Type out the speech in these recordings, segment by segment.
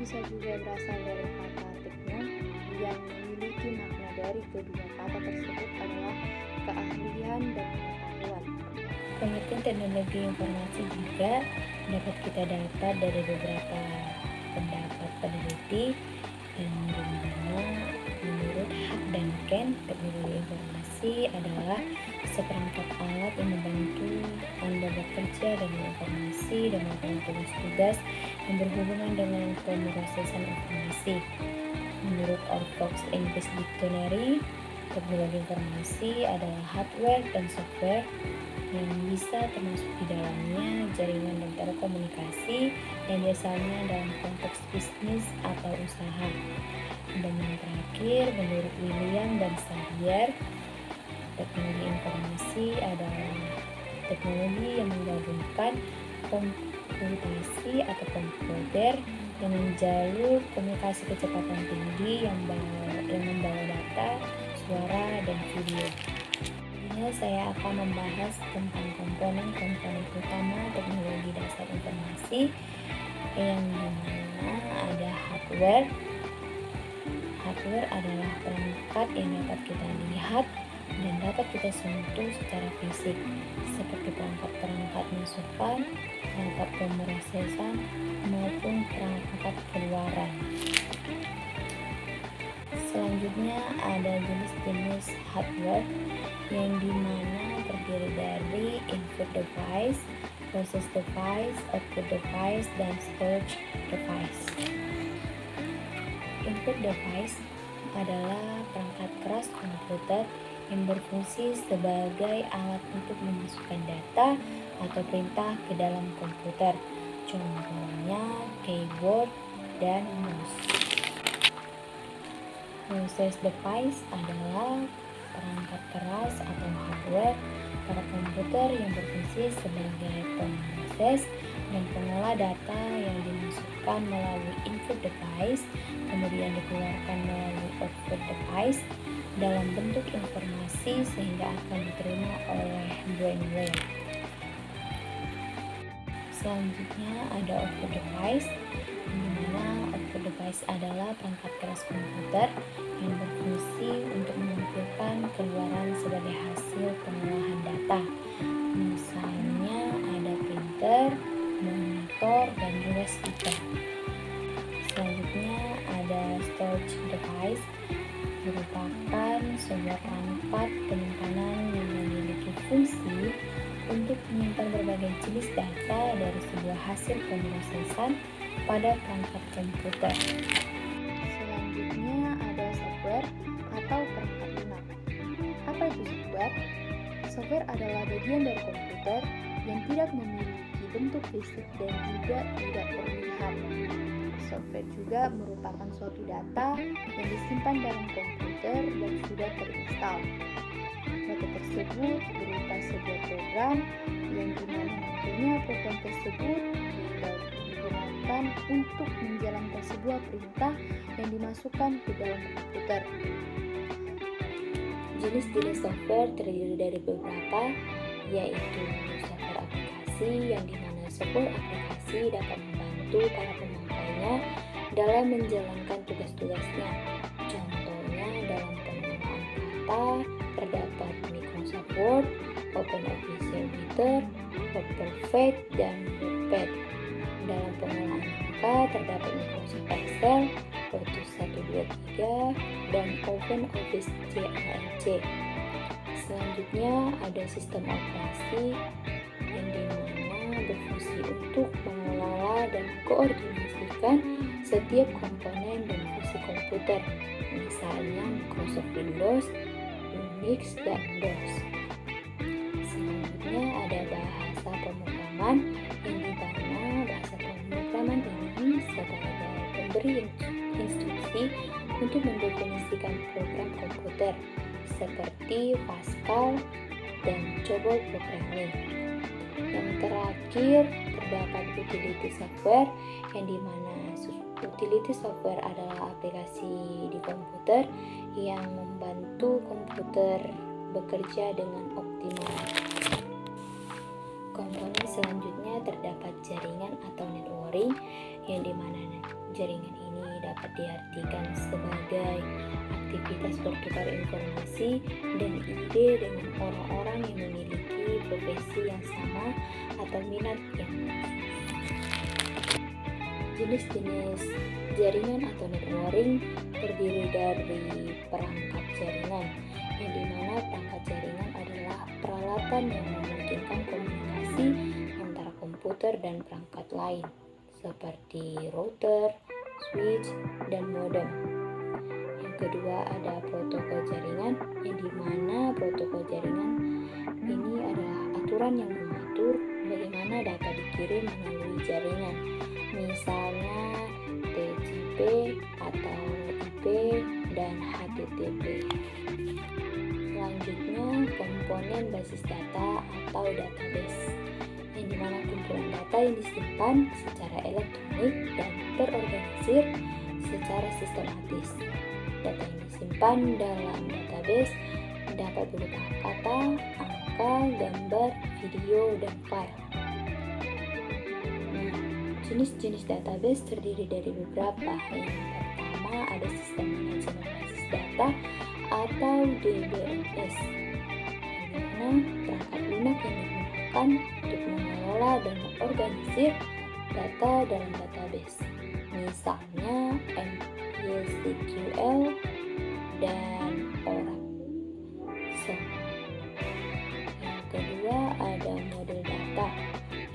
bisa juga berasal dari kata tekno yang memiliki makna dari kedua kata tersebut adalah keahlian dan pengetahuan. Pengertian teknologi informasi juga dapat kita dapat dari beberapa pendapat peneliti, dan dimana menurut Hak dan Ken, teknologi informasi adalah seperangkat alat yang membantu Anda bekerja dengan informasi dan melakukan tugas-tugas yang berhubungan dengan pemrosesan informasi. Menurut Oxford English Dictionary, teknologi informasi adalah hardware dan software yang bisa termasuk di dalamnya jaringan dan telekomunikasi yang biasanya dalam konteks bisnis atau usaha. Dan yang terakhir, menurut William dan Xavier, teknologi informasi adalah teknologi yang menggabungkan komputasi atau komputer yang menjalur komunikasi kecepatan tinggi yang membawa data, suara, dan video. Saya akan membahas tentang komponen-komponen utama teknologi dasar informasi, yang dimana ada hardware. Hardware adalah perangkat yang dapat kita lihat dan dapat kita sentuh secara fisik, seperti perangkat-perangkat masukan, perangkat pemrosesan, maupun perangkat keluaran. Selanjutnya ada jenis-jenis hardware yang dimana terdiri dari input device, process device, output device, dan storage device. Input device adalah perangkat keras komputer yang berfungsi sebagai alat untuk memasukkan data atau perintah ke dalam komputer. Contohnya keyboard dan mouse. Process device adalah perangkat keras atau hardware pada komputer yang berfungsi sebagai pemroses dan pengolah data yang dimasukkan melalui input device, kemudian dikeluarkan melalui output device dalam bentuk informasi sehingga akan diterima oleh brainwave. Selanjutnya ada output device, di mana output device adalah perangkat keras komputer yang berfungsi untuk menampilkan keluaran sebagai hasil pengolahan data. Misalnya ada printer, monitor, dan juga speaker. Selanjutnya ada storage device, merupakan sebuah perangkat penyimpanan yang memiliki fungsi untuk menyimpan berbagai jenis data dari sebuah hasil pemrosesan pada perangkat komputer. Selanjutnya ada software atau perangkat lunak. Apa itu software? Software adalah bagian dari komputer yang tidak memiliki bentuk fisik dan juga tidak terlihat. Software juga merupakan suatu data yang disimpan dalam komputer dan sudah terinstal. Data tersebut berupa sebuah program yang dimana nantinya program tersebut digunakan untuk menjalankan sebuah perintah yang dimasukkan ke dalam komputer. Jenis-jenis software terdiri dari beberapa, yaitu software aplikasi yang dimana software aplikasi dapat membantu para pemakainya dalam menjalankan tugas-tugasnya. Contohnya dalam pengenalan kata terdapat Microsoft Word, OpenOffice Editor, WordPerfect, dan Notepad. Dalam pengolahan angka terdapat Microsoft Excel, Lotus 123, dan OpenOffice CALC. Selanjutnya ada sistem operasi yang dimana berfungsi untuk mengelola dan koordinasikan setiap komponen dan fungsi komputer, misalnya Microsoft Windows, Unix, dan DOS. Selanjutnya ada bahasa pemrograman yang dimana bahasa pemrograman ini sebagai pemberi instruksi untuk mendefinisikan program komputer seperti Pascal dan COBOL programming. Yang terakhir terdapat utility software yang dimana utility software adalah aplikasi di komputer yang membantu komputer bekerja dengan optimal. Komponen selanjutnya terdapat jaringan atau networking yang dimana jaringan ini dapat diartikan sebagai aktivitas bertukar informasi dan ide dengan orang-orang yang memiliki profesi yang sama atau minat yang sama. Jenis-jenis jaringan atau networking terdiri dari perangkat jaringan, yang dimana perangkat jaringan adalah peralatan yang memungkinkan komunikasi antara komputer dan perangkat lain, seperti router, switch, dan modem. Yang kedua ada protokol jaringan, yang dimana protokol jaringan ini adalah aturan yang mengatur bagaimana data dikirim melalui jaringan, misalnya TCP atau IP dan HTTP. Selanjutnya komponen basis data atau database, yang dimana kumpulan data yang disimpan secara elektronik dan terorganisir secara sistematis. Data yang disimpan dalam database dapat berupa kata, angka, gambar, video, dan file. Jenis-jenis database terdiri dari beberapa. Yang pertama ada sistem manajemen basis data atau DBMS, di mana perangkat lunak yang digunakan untuk mengelola dan mengorganisir data dalam database, misalnya MySQL dan Oracle. Yang kedua ada model data,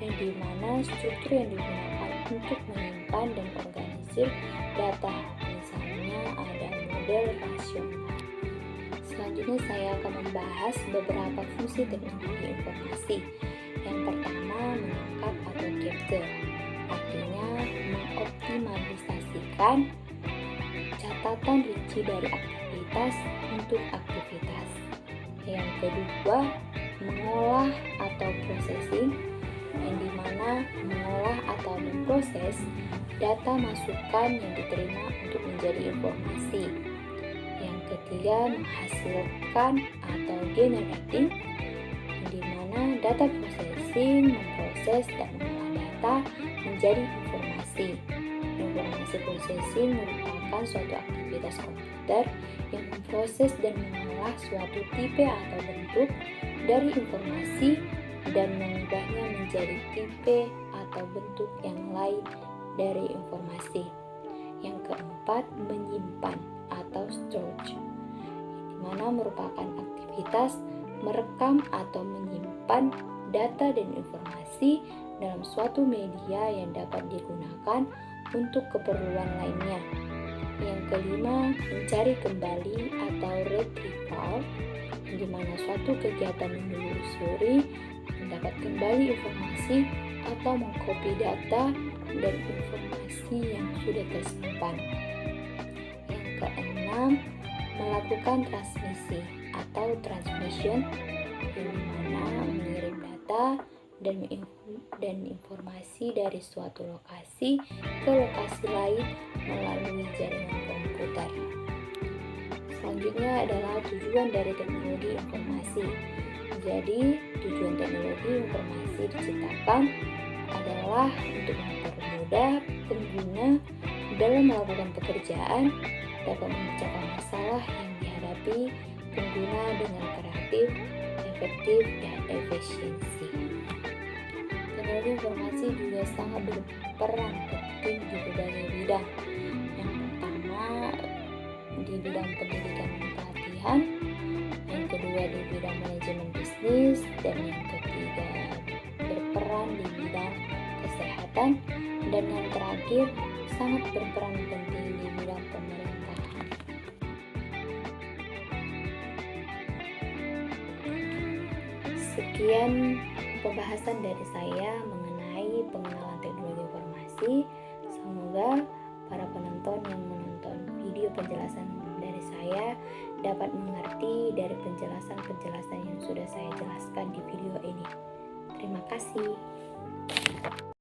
yang dimana struktur yang digunakan untuk menyimpan dan organisir data, misalnya ada model rasional. Selanjutnya saya akan membahas beberapa fungsi teknologi informasi. Yang pertama menangkap atau capture, artinya mengoptimalisasikan catatan rinci dari aktivitas untuk aktivitas. Yang kedua mengolah atau processing, yang dimana mengolah atau memproses data masukan yang diterima untuk menjadi informasi. Yang ketiga menghasilkan atau generating, yang dimana data processing memproses dan mengolah data menjadi informasi. Informasi processing merupakan suatu aktivitas komputer yang memproses dan mengolah suatu tipe atau bentuk dari informasi dan mengubahnya menjadi tipe atau bentuk yang lain dari informasi. Yang keempat, menyimpan atau storage, di mana merupakan aktivitas merekam atau menyimpan data dan informasi dalam suatu media yang dapat digunakan untuk keperluan lainnya. Yang kelima, mencari kembali atau retrieval, di mana suatu kegiatan menelusuri, mendapat kembali informasi atau mengcopy data dan informasi yang sudah tersimpan. Yang keenam, melakukan transmisi atau transmission, yang dimana mengirim data dan informasi dari suatu lokasi ke lokasi lain melalui jaringan komputer. Selanjutnya adalah tujuan dari teknologi informasi. Jadi, tujuan teknologi informasi diciptakan adalah untuk mempermudah pengguna dalam melakukan pekerjaan, dapat memecahkan masalah yang dihadapi pengguna dengan kreatif, efektif, dan efisiensi. Teknologi informasi juga sangat berperan penting di berbagai bidang. Yang pertama di bidang pendidikan dan pelatihan, yang kedua di bidang manajemen bisnis, dan yang ketiga berperan di bidang kesehatan, dan yang terakhir sangat berperan penting di bidang pemerintahan. Sekian pembahasan dari saya mengenai pengenalan teknologi informasi. Semoga para penonton yang menonton video penjelasan dari saya dapat mengerti dari penjelasan-penjelasan yang sudah saya jelaskan di video ini. Terima kasih.